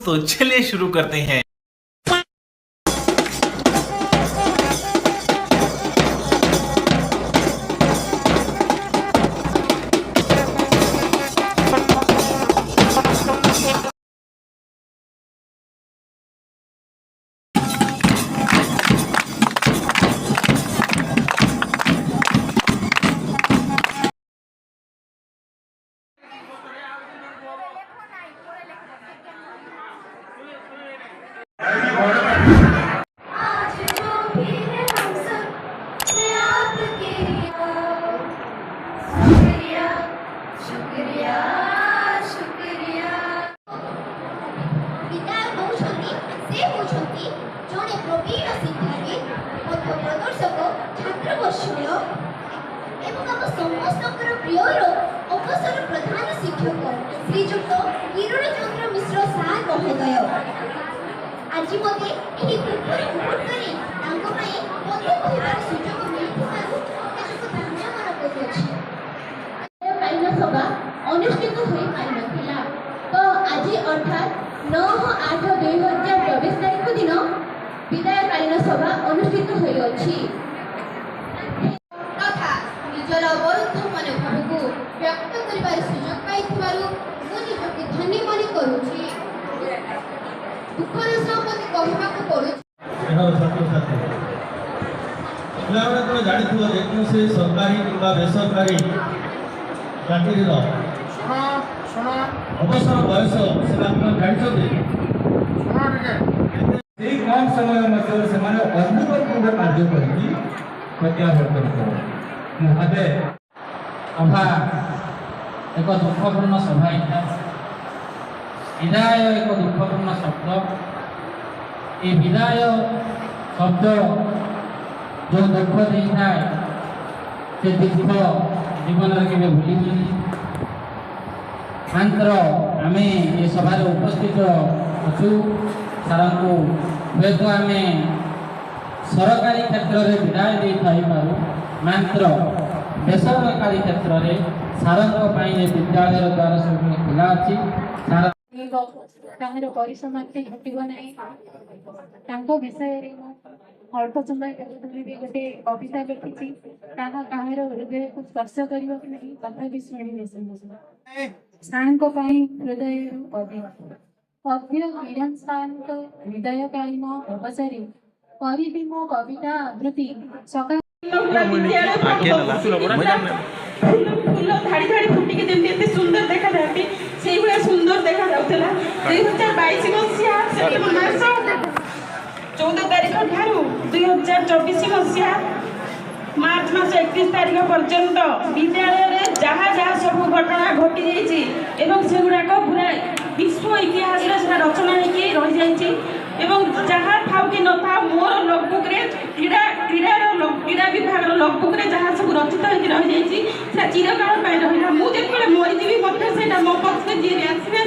तो चलिए शुरू करते हैं। श्रीजुक्त किरण चंद्र मिश्र सार महोदय आज मते एही दुर्घर मुहूर्तरे तांको पई मते कहबार सुजोग मिलिथिबारु तांको धन्यवाद करूछि। कालीन सभा अनुष्ठित होई पारिनथिला तो आज अर्थात 9/8/2024 तारिख दिन विदाय कालीन सभा अनुष्ठित होई अछि तथा निजर अवरुद्ध मनोभाव को व्यक्त करिबार सुजोग पाइथिबारु मुझे धन्य मन करूछि। दुखर सम्बन्ध कहबा को पड़ुछि छात्र छात्री पिलाମାନେ ଜାଣିଥିବ ଯେକୌଣସି ସରକାରୀ କିମ୍ବା ବେସରକାରୀ ଚାକିରିର ଅବସର ବୟସ ସେଟା ଆପଣ ଜାଣିଛନ୍ତି ସେଇ କମ୍ ସମୟ ମଧ୍ୟରେ ସେମାନେ ଅଭୂତପୂର୍ବ କାର୍ଯ୍ୟ କରିକି ପ୍ରତ୍ୟାବର୍ତ୍ତନ କରନ୍ତି। ମୁଁ ଭାବେ ସଭା ଏକ ଦୁଃଖପୂର୍ଣ୍ଣ ସଭା ହେଇଥିଲା। ବିଦାୟ ଏକ ଦୁଃଖପୂର୍ଣ୍ଣ ଶବ୍ଦ। ଏ ବିଦାୟ ଶବ୍ଦ ଯେଉଁ ଦୁଃଖ ଦେଇଥାଏ ସେ ଦୁଃଖ ଜୀବନରେ କେବେ ଭୁଲିବୁନି। ମାତ୍ର ଆମେ ଏ ସଭାରେ ଉପସ୍ଥିତ ଅଛୁ। ସାରଙ୍କୁ ହୁଏତ ଆମେ ସରକାରୀ କ୍ଷେତ୍ରରେ ବିଦାୟ ଦେଇଥାଇପାରୁ, ମାତ୍ର ବେସରକାରୀ କ୍ଷେତ୍ରରେ ସାରଙ୍କ ପାଇଁ ଏ ବିଦ୍ୟାଳୟର ଦ୍ୱାର ସବୁ ଖୋଲା ଅଛି। ତାହାର ପରିସମାପ୍ତି ଘଟିବ ନାହିଁ। ତାଙ୍କ ବିଷୟରେ ମୁଁ ଅଳ୍ପ ସମୟ ଧରିବି ଗୋଟେ କବିତା ଲେଖିଛି। ତାହା କାହାର ହୃଦୟକୁ ସ୍ପର୍ଶ କରିବାକୁ ନାହିଁ, ତଥାପି ଶୁଣିବେ ସମସ୍ତେ। ସାରଙ୍କ ପାଇଁ ହୃଦୟରୁ କବି ଅଭ୍ୟ କିରଣ ସାରଙ୍କ ହୃଦୟକାଳୀନ ଅବସରେ କରିବି ମୋ କବିତା ଆବୃତ୍ତି। ସକାଳ फूल धाड़ी धाड़ी फुटिकी जमी एत सुंदर देखा जाती से भाया सुंदर देखा जाऊला 2022 मसीहा मास 14 तारीख ठारू 2024 मसीहा मार्च मास 31 तारीख पर्यंत विद्यालय जहाँ जहाँ सब घटना घटी जाइए एवं से गुड़ाक पूरा विश्व इतिहास रचना हो रही एवं जहाँ था कि न था मोर लगबुक क्रीड़ा क्रीड़ा विभाग लगबुक जहाँ सब रचित हो रही है चिरकाल रहा मुझे मरीजी मत से मो पक्ष जी आसवे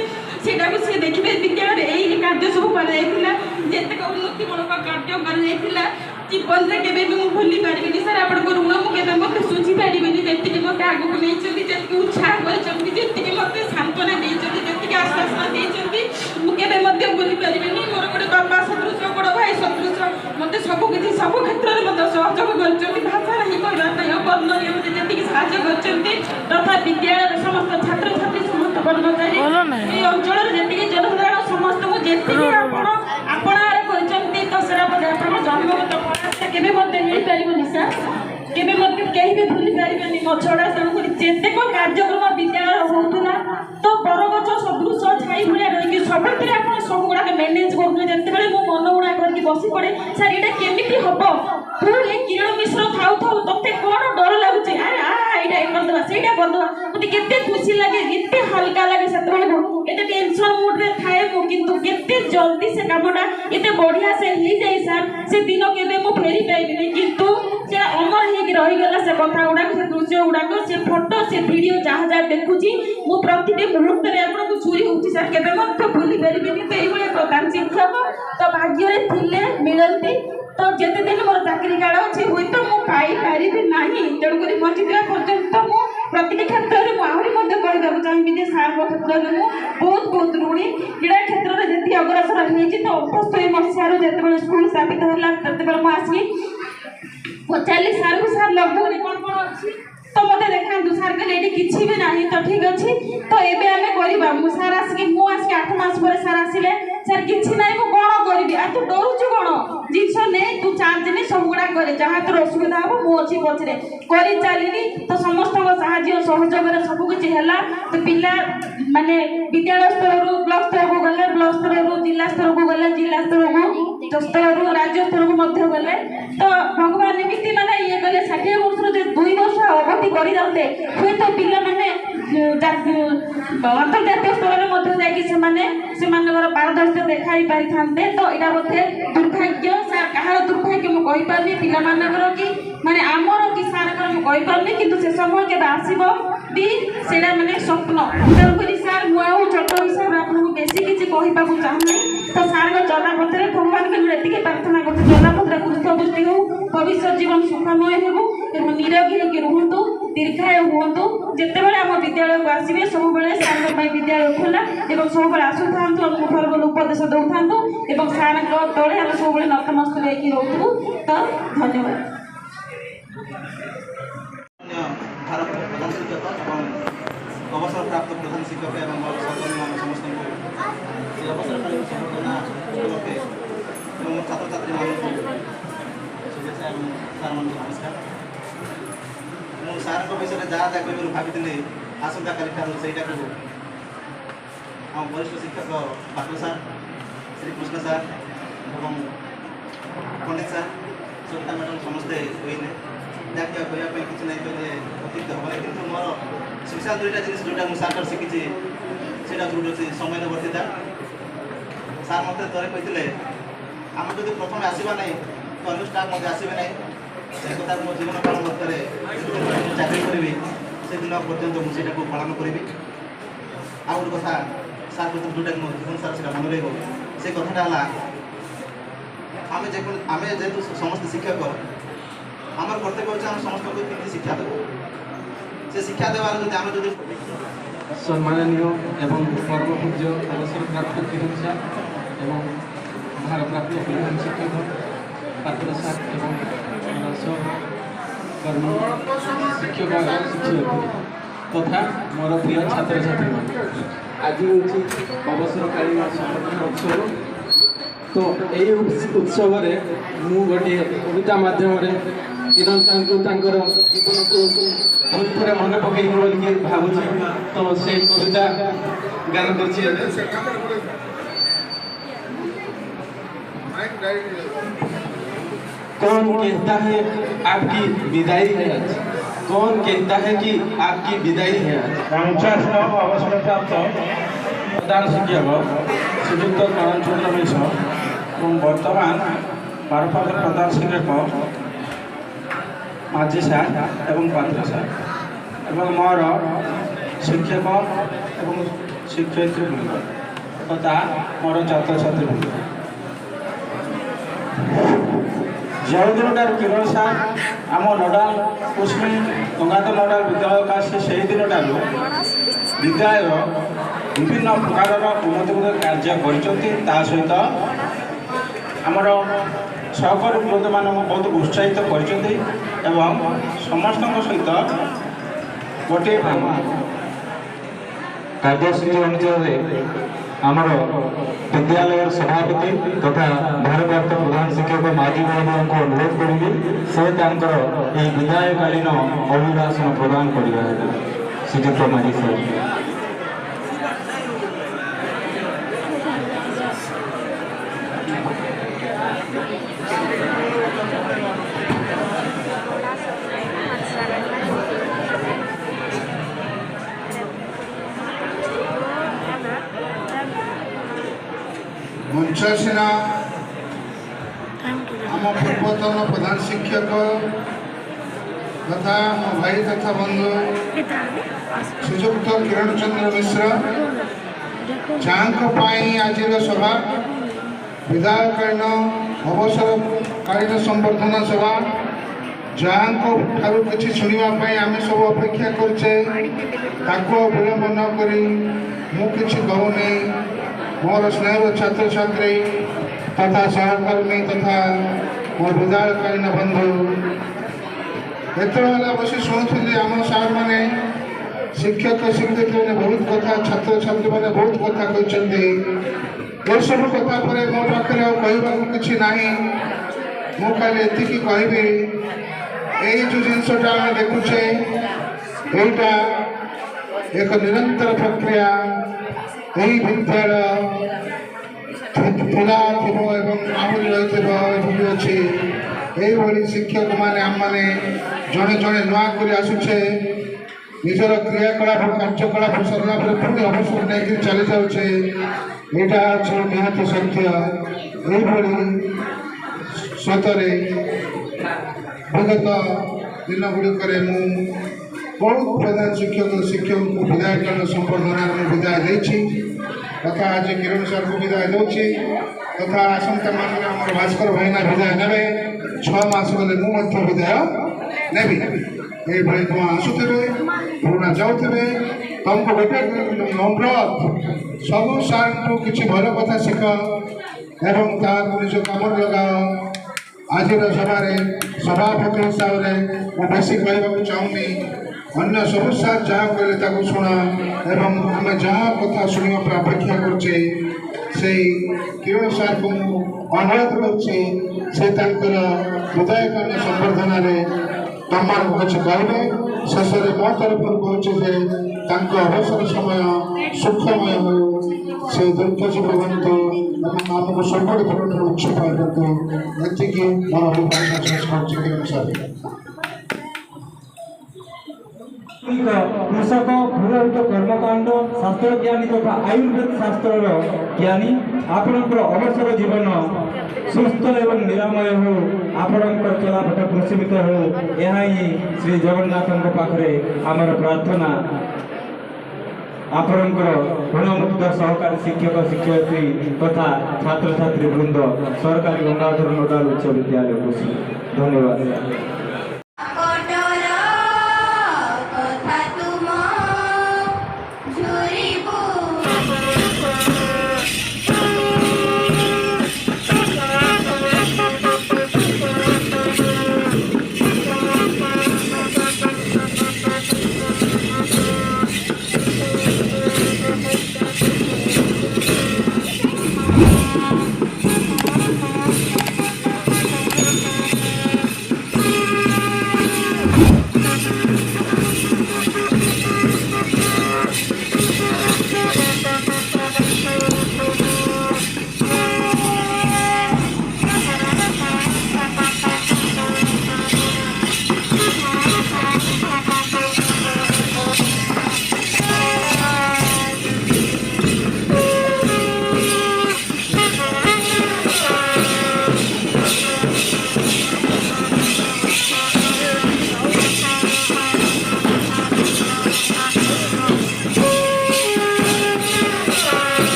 से देखिए विद्यालय यही कार्य सब करतेक उन्नतिमूलक कार्य कर जीवन में केवे भी भूली पारिनी सर आप ऋण मुझे मत सुझी पारे जी मत आगे नहीं जी उत्साह कर मत सांत्वना जी आश्वासन देते मुझे भूली पारे मोर गोटे बापा सदृश बड़ भाई सदृश मत सबकि सब क्षेत्र में मत सहयोग कर भाषा नहीं कहना वर्णनीय मत जी साहय तथा विद्यालय समस्त छात्र छात्री समस्त कर्मचारी ये अंचल जी जनसाधारण समस्त मुझे आपणार कर जन्मगत केवे पारनी सर केवे कहीं भी भूली पारे मो छड़ा तेणुक जितेक कार्यक्रम विद्यालय होता तो बरगछ सदृश छाई भाया रही सब आप सब गुड़ा मैनेज कर मन गुड़ा करके बस पड़े सर ये केमी हम तू ये किरण मिश्र थाऊ थाऊ ते कौन डर लगुचे यहाँ करदे से करदे मत के खुशी लगे एत हल्का लगे से टेंशन मुड्रे थाए कि जल्दी से कामटा एत बढ़िया से हो जाए सर से दिन के फेरी पाइबी किंतु से अमर हो रहीगला से कथा गुड़ाक से दृश्य गुड़ाक से फोटो से वीडियो जहाँ जहाँ देखुची मु प्रति मुहूर्त में आपको चूरी होती सर के भूली पारि तो ये प्रधान शिक्षक तो भाग्य थे मिलती तो जिते दिन मोर चाकरी काल अच्छे हुए तो मुझे पाई पारि ना तेणुक बचिदा पर्यंत ପ୍ରତିଟି କ୍ଷେତ୍ରରେ ମୁଁ ଆହୁରି ମଧ୍ୟ କହିବାକୁ ଚାହିଁବି ଯେ ସାର୍ଙ୍କ କ୍ଷେତ୍ରରେ ମୁଁ ବହୁତ ବହୁତ ଋଣୀ। କ୍ରୀଡ଼ା କ୍ଷେତ୍ରରେ ଯେତିକି ଅଗ୍ରସର ହେଇଛି ତ 69 ମସିହାରୁ ଯେତେବେଳେ ସ୍କୁଲ ସ୍ଥାପିତ ହେଲା ସେତେବେଳେ ମୁଁ ଆସିକି ପଚାରିଲି ସାର୍ଙ୍କୁ ସାର୍ ଲକଡାଉନରେ କ'ଣ କ'ଣ ଅଛି ତ ମୋତେ ଦେଖାନ୍ତୁ। ସାର୍ କହିଲେ ଏଠି କିଛି ବି ନାହିଁ। ତ ଠିକ୍ ଅଛି ତ ଏବେ ଆମେ କରିବା। ମୁଁ ଆସିକି 8 ମାସ ପରେ ସାର୍ ଆସିଲେ ସାର୍ କିଛି ନାହିଁ ମୁଁ କ'ଣ କରିବି ଆଉ ତୁ ଡରୁଛୁ କ'ଣ ଜିନିଷ ନେ ତୁ ଚାର୍ଜ ନେ ସବୁଗୁଡ଼ା କରେ ଯାହା ତୋର ଅସୁବିଧା ହେବ ମୁଁ ଅଛି ପଛରେ କରି ଚାଲିଲି। ତ ସମସ୍ତଙ୍କ ସାହାଯ୍ୟ ସହଯୋଗରେ ସବୁ କିଛି ହେଲା। ତ ପିଲା ମାନେ ବିଦ୍ୟାଳୟ ସ୍ତରରୁ ବ୍ଲକ ସ୍ତରକୁ ଗଲେ, ବ୍ଲକ ସ୍ତରରୁ ଜିଲ୍ଲା ସ୍ତରକୁ ଗଲେ, ଜିଲ୍ଲା ସ୍ତରରୁ ରାଜ୍ୟ ସ୍ତରକୁ ମଧ୍ୟ ଗଲେ। ତ ଭଗବାନ ଏମିତି ମାନେ ଇଏ କଲେ 60 ବର୍ଷରୁ ଯେ 2 ବର୍ଷ ଅବଧି କରିଯାନ୍ତେ ହୁଏତ ପିଲାମାନେ ଅନ୍ତର୍ଜାତୀୟ ସ୍ତରରେ ମଧ୍ୟ ଯାଇକି ସେମାନଙ୍କର ପାରଦର୍ଶିତା ଦେଖାଇ ପାରିଥାନ୍ତେ। ତ ଏଇଟା ବୋଧେ ଦୁର୍ଭାଗ୍ୟ ସାର୍ କାହାର ଦୁର୍ଭାଗ୍ୟ ମୁଁ କହିପାରୁନି, ପିଲାମାନଙ୍କର କି ମାନେ ଆମର କି ସାର୍ଙ୍କର ମୁଁ କହିପାରୁନି, କିନ୍ତୁ ସେ ସମୟ କେବେ ଆସିବ ବି ସେଇଟା ମାନେ ସ୍ୱପ୍ନ। ତେଣୁକରି ସାର୍ ମୁଁ ଆଉ ଛୋଟ ହିସାବରେ ଆପଣଙ୍କୁ ବେଶୀ କିଛି କହିବାକୁ ଚାହୁଁନି। ତ ସାର୍ଙ୍କ ଚଲାପଥରେ ଭଗବାନଙ୍କ ଏତିକି ପ୍ରାର୍ଥନା କରୁଛି ଚଲାପଥରେ କୃଷ୍ଣବୃଷ୍ଟି ହେଉ, ଭବିଷ୍ୟତ ଜୀବନ ସୁଖମୟ ହେବୁ ଏବଂ ନିରୋଗୀ ହେଇକି ରୁହନ୍ତୁ, ଦୀର୍ଘାୟୁ ହୁଅନ୍ତୁ। ଯେତେବେଳେ ଆମ ବିଦ୍ୟାଳୟକୁ ଆସିବେ ସବୁବେଳେ ସାର୍ଙ୍କ ପାଇଁ ବିଦ୍ୟାଳୟ ଖୋଲା ଏବଂ ସବୁବେଳେ ଆସୁଥାନ୍ତୁ, ଆମକୁ ଭଲ ଭଲ ଉପଦେଶ ଦେଉଥାନ୍ତୁ ଏବଂ ସାର୍ଙ୍କ ତଳେ ଆମେ ସବୁବେଳେ ନତମସ୍ତକ ହେଇକି ରହୁଥିବୁ। ତ ଧନ୍ୟବାଦ। ପ୍ରଧାନ ଶିକ୍ଷକ ଏବଂ ଅବସରପ୍ରାପ୍ତ ପ୍ରଧାନ ଶିକ୍ଷକ ଏବଂ ସହକର୍ମୀମାନେ ସମସ୍ତଙ୍କୁ ଏହି ଅବସରକାଳୀନ ସମ୍ବର୍ଦ୍ଧନା ଉପଲକ୍ଷେ ଏବଂ ଛାତ୍ରଛାତ୍ରୀମାନଙ୍କୁ ଶୁଭେଚ୍ଛା ଏବଂ ସାର୍ମାନଙ୍କୁ ନମସ୍କାର। ମୁଁ ସାର୍ଙ୍କ ବିଷୟରେ ଯାହା ଯାହା କହିବାକୁ ଭାବିଥିଲି ଆସନ୍ତାକାଲିଠାରୁ ସେଇଟାକୁ ଆମ ବରିଷ୍ଠ ଶିକ୍ଷକ ପାତ୍ର ସାର୍, ଶ୍ରୀକୃଷ୍ଣ ସାର୍ ଏବଂ ପଣ୍ଡିତ ସାର୍, ସରିତା ମ୍ୟାଡ଼ାମ୍ ସମସ୍ତେ କହିଲେ ଯାହାକି ଆଉ କହିବା ପାଇଁ କିଛି ନାହିଁ କହିଲେ ଅତିରିକ୍ତ ହେବ ନାହିଁ। କିନ୍ତୁ ମୋର ସ୍ପେଶାଲ 2ଟା ଜିନିଷ ଯେଉଁଟା ମୁଁ ସାର୍ଙ୍କର ଶିଖିଛି ସେଇଟା ଗୋଟେ ହେଉଛି ସମୟାନୁବର୍ତ୍ତିତା। ସାର୍ ମୋତେ ଥରେ କହିଥିଲେ ଆମେ ଯଦି ପ୍ରଥମେ ଆସିବା ନାହିଁ ତ ଅନ୍ୟ ଷ୍ଟାଫ୍ ମଧ୍ୟ ଆସିବେ ନାହିଁ। ସେ କଥାକୁ ମୋ ଜୀବନ କାଳ ମଧ୍ୟରେ ମୁଁ ଚାକିରି କରିବି ସେଦିନ ପର୍ଯ୍ୟନ୍ତ ମୁଁ ସେଇଟାକୁ ପାଳନ କରିବି। ଆଉ ଗୋଟେ କଥା ସାର୍ ଭିତରେ ଯେଉଁଟାକି ମୋ ଜୀବନ ସାର୍ ସେଇଟା ମନେ ରହିବ, ସେ କଥାଟା ହେଲା ଆମେ ଯେହେତୁ ସମସ୍ତେ ଶିକ୍ଷକ আমার কর্তব্য হচ্ছে আমি সমস্তকে কেমনি শিক্ষা দেব। সে শিক্ষা দেওয়ার যদি সম্মাননীয় এবং কর্মপূজ্য অবসরপ্রাপ্ত কিরণ স্যার এবং ভারপ্রাপ্ত প্রধান শিক্ষক পাত্র স্যার এবং সহকর্মী শিক্ষক এবং শিক্ষয়িত্রী তথা মোর প্রিয় ছাত্রছাত্রী আজ হচ্ছে অবসরকালীন সম্বর্ধনা উৎসব। তো এই উৎসবরে মু গোটিয়ে কবিতা মাধ্যমে কিরণ স্যারଙ୍କୁ ତାଙ୍କର ଜୀବନକୁ ପୁଣି ଥରେ ମନେ ପକେଇବି ବୋଲିକି ଭାବୁଛି। ତ ସେଇ କବିତା ଗାନ କରୁଛି ଏବେ। कौन कहता है आपकी विदाई है आज, कौन कहता है कि आपकी विदाई है आज। 50 অবসরপ্রাপ্ত প্রধান শিক্ষক শ্রীযুক্ত করণচন্দ্র মিশ্র এবং বর্তমান ভারপ্রাপ্ত প্রধান শিক্ষক মাঝি স্যার এবং পাত্র স্যার এবং মোর শিক্ষক এবং শিক্ষয়িত্রী বৃন্দ তথা মোর ছাত্রছাত্রী বৃন্দ, ଯେଉଁଦିନଠାରୁ କିରଣ ସାର୍ ଆମ ନୋଡାଲ କୁସ୍ମୀ ଗଙ୍ଗାଧର ନୋଡାଲ ବିଦ୍ୟାଳୟକୁ ଆସି ସେହି ଦିନଠାରୁ ବିଦ୍ୟାଳୟର ବିଭିନ୍ନ ପ୍ରକାରର ଉନ୍ନତିମୂଳକ କାର୍ଯ୍ୟ କରିଛନ୍ତି। ତା ସହିତ ଆମର ସହକର୍ମୀ ବୃନ୍ଦମାନଙ୍କୁ ବହୁତ ଉତ୍ସାହିତ କରିଛନ୍ତି ଏବଂ ସମସ୍ତଙ୍କ ସହିତ ଗୋଟିଏ କାର୍ଯ୍ୟସୂଚୀ ଅନୁସାରେ ଆମର ବିଦ୍ୟାଳୟର ସଭାପତି ତଥା ଭାରପ୍ରାପ୍ତ ପ୍ରଧାନ ଶିକ୍ଷକ ମାଝୀ ମହୋଦୟଙ୍କୁ ଅନୁରୋଧ କରିବି ସେ ତାଙ୍କର ଏହି ବିଦାୟକାଳୀନ ଅଭିଭାଷଣ ପ୍ରଦାନ କରିବା ହେବେ। ଶ୍ରୀଯୁକ୍ତ ମାଝୀ ସାର୍। मंचसेना आम पूर्वतन प्रधान शिक्षक तथा मो भाई तथा बंधु श्रीजुक्त किरण चंद्र मिश्र जहाँ आज सभा विदायकालीन अवसरकालीन संबर्धना सभा ଯାହାଙ୍କ ଠାରୁ କିଛି ଶୁଣିବା ପାଇଁ ଆମେ ସବୁ ଅପେକ୍ଷା କରୁଛେ ତାକୁ ଆଉ ବିଳମ୍ବ ନ କରି ମୁଁ କିଛି କହୁନି। ମୋର ସ୍ନେହର ଛାତ୍ରଛାତ୍ରୀ ତଥା ସହକର୍ମୀ ତଥା ମୋ ବିଦ୍ୟାଳୟକାଳୀନ ବନ୍ଧୁ, ଏତେବେଳେ ହେଲା ବସି ଶୁଣୁଥିଲି ଆମ ସାର୍ମାନେ ଶିକ୍ଷକ ଶିକ୍ଷୟିତ୍ରୀମାନେ ବହୁତ କଥା, ଛାତ୍ରଛାତ୍ରୀମାନେ ବହୁତ କଥା କହିଛନ୍ତି। ଏସବୁ କଥା ପରେ ମୋ ପାଖରେ ଆଉ କହିବାକୁ କିଛି ନାହିଁ। ମୁଁ ଖାଲି ଏତିକି କହିବି, ଏଇ ଯେଉଁ ଜିନିଷଟା ଆମେ ଦେଖୁଛେ ଏଇଟା ଏକ ନିରନ୍ତର ପ୍ରକ୍ରିୟା। ଏହି ବିଦ୍ୟାଳୟ ଥିଲା ଥିବ ଏବଂ ଆହୁରି ରହିଥିବ ଏଭଳି ଅଛି। ଏଇଭଳି ଶିକ୍ଷକମାନେ ଆମମାନେ ଜଣେ ଜଣେ ନୂଆ କରି ଆସୁଛେ, ନିଜର କ୍ରିୟାକଳାପ କାର୍ଯ୍ୟକଳାପ ସରିଲା ପରେ ପୁଣି ଅବସର ନେଇକି ଚାଲି ଯାଉଛେ। ଏଇଟା ଅଛି ନିହାତି ସତ୍ୟ। ଏଇଭଳି ସତରେ ବିଗତ ଦିନ ଗୁଡ଼ିକରେ ମୁଁ ବହୁତ ପ୍ରଧାନ ଶିକ୍ଷକଙ୍କୁ ବିଦାୟକାଳୀନ ସମ୍ବର୍ଦ୍ଧନାରେ ମୁଁ ବିଦାୟ ଦେଇଛି। ତଥା ଆଜି କିରଣ ସାର୍ଙ୍କୁ ବିଦାୟ ଦେଉଛି, ତଥା ଆସନ୍ତା ମାସରେ ଆମର ଭାସ୍କର ଭାଇନା ବିଦାୟ ନେବେ। 6 ମାସ ଗଲେ ମୁଁ ମଧ୍ୟ ବିଦାୟ ନେବି। এইভাবে তোমার আসুথিবে, পুরোনা যাওথিবে। ତମକୁ ଗୋଟେ ଅନୁରୋଧ, ସବୁ ସାର୍ଙ୍କୁ କିଛି ଭଲ କଥା ଶିଖ ଏବଂ ତାହାକୁ ନିଜ କାମରେ ଲଗାଅ। ଆଜିର ସଭାରେ ସଭାପତି ହିସାବରେ ମୁଁ ବେଶୀ କହିବାକୁ ଚାହୁଁନି। ଅନ୍ୟ ସବୁ ସାର୍ ଯାହା କହିଲେ ତାକୁ ଶୁଣ ଏବଂ ଆମେ ଯାହା କଥା ଶୁଣିବା ପାଇଁ ଅପେକ୍ଷା କରୁଛେ, ସେଇ କିରଣ ସାର୍ଙ୍କୁ ମୁଁ ଅନୁରୋଧ କରୁଛି ସେ ତାଙ୍କର ବିଦାୟକାଳୀନ ସମ୍ବର୍ଦ୍ଧନାରେ ତମମାନଙ୍କୁ କିଛି କହିବେ। ଶେଷରେ ମୋ ତରଫରୁ କହୁଛି ଯେ ତାଙ୍କ ଅବସର ସମୟ ସୁଖମୟ ହେଉ, ସେ ଦୀର୍ଘଜୀବୀ ହୁଅନ୍ତୁ ଏବଂ ଆମକୁ ସବୁବେଳେ ପୂରଣ ଉଚ୍ଚ ପାଇନ୍ତୁ। ଏତିକି ମୋର ଅଭିଭାଷଣ ଶେଷ କରୁଛି କିରଣ ସାର୍। କୃଷକ ପୁରୋହିତ କର୍ମକାଣ୍ଡ ଶାସ୍ତ୍ର ଜ୍ଞାନୀ ତଥା ଆୟୁର୍ବେଦ ଶାସ୍ତ୍ରର ଜ୍ଞାନୀ, ଆପଣଙ୍କର ଅବସର ଜୀବନ ସୁସ୍ଥ ଏବଂ ନିରାମୟ ହେଉ, ଆପଣଙ୍କର ଚଲାପଥ ପ୍ରଶମିତ ହେଉ, ଏହା ହିଁ ଶ୍ରୀ ଜଗନ୍ନାଥଙ୍କ ପାଖରେ ଆମର ପ୍ରାର୍ଥନା। ଆପଣଙ୍କର ଋଣମୁକ୍ତ ସହକାରୀ ଶିକ୍ଷକ ଶିକ୍ଷୟିତ୍ରୀ ତଥା ଛାତ୍ରଛାତ୍ରୀ ବୃନ୍ଦ ସରକାରୀ ଗଙ୍ଗାଧର ନୋଡାଲ ଉଚ୍ଚ ବିଦ୍ୟାଳୟ। ଧନ୍ୟବାଦ।